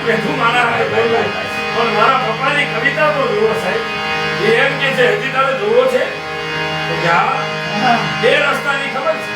પેઠું મારા હારે બોલ્યું પણ મારા પપ્પાની કવિતા તો જુઓ સાહેબ એ એમ કે છે હજી તારે જોવો છે તો જા એ રસ્તાની ખબર છે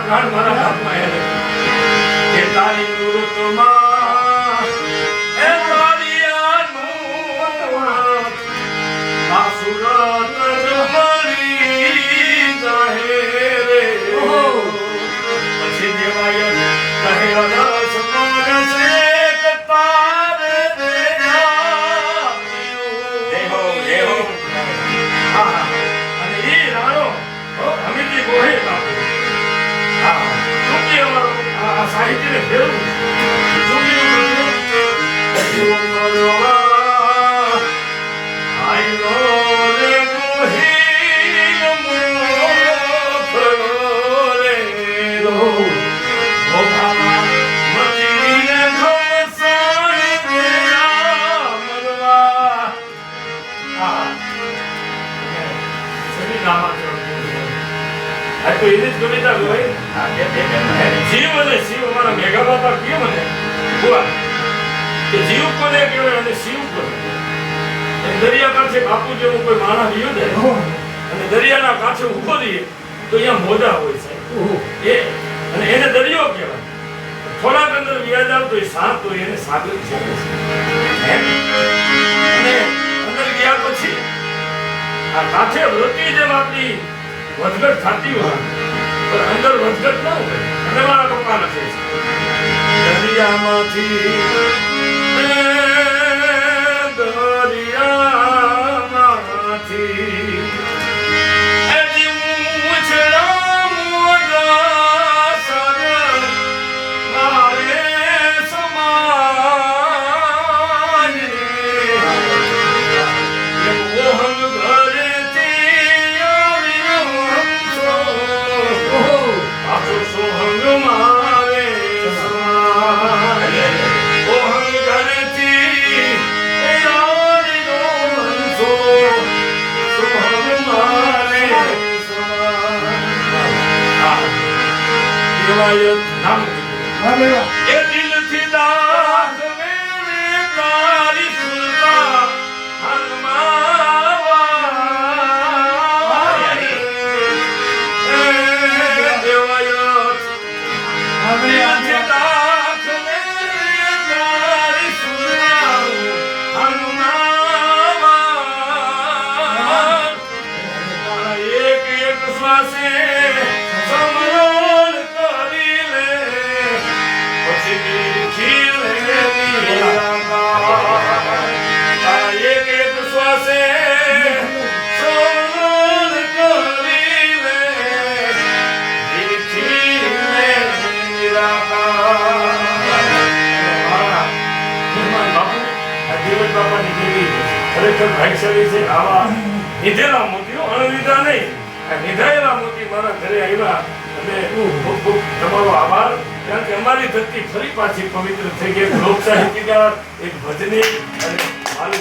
પ્રાણ મારા હાથમાં હે કે તારી મૂર્તમાં એ તારિયાનું આસુરત મરી જાહે રે પછી દેવાય કહે અરસ મોરસે કે તારે દેવા દેહો દેહો અને ઈ રાણો હમીજી ગોહે બાપુ સાહિત્ય ને ફેરવું તો એની જ કવિતા હોય જીવ અને શિવ અમારા મેઘા બાપા કે મને બુઆ કે જીવ કોને કહેવાય અને શિવ કોને દરિયા કાંઠે બાપુ જેવું કોઈ માણસ રહ્યો ને અને દરિયાના કાંઠે ઉભો રહીએ તો અહીંયા મોજા હોય છે એ અને એને દરિયો કહેવાય થોડાક અંદર વ્યાજ આવતો એ શાંત હોય એને સાગર છે અને અંદર ગયા પછી આ કાંઠે વૃત્તિ જેમ આપણી વધઘટ થતી હોય પણ અંદર વધઘટ ન હોય અને મારા પપ્પા લખે છે દરિયામાંથી નામ એ દિલથી દાસ મેરે તારી સુરતા હનુમાવારી એ દેવાયત દિલથી દાસ મેરે તારી સુરતા હનુમાવારી એક એક શ્વાસે ખરેખર ભાગ્યશાળી છે આવા નિધેલા મોતીઓ અણનિધા નહીં નિધાયેલા મોતી મારા ઘરે આવ્યા અને ખૂબ ખૂબ તમારો આભાર કારણ કે અમારી ધરતી ફરી પાછી પવિત્ર થઈ ગઈ લોક સાહિત્યકાર એક ભજની અને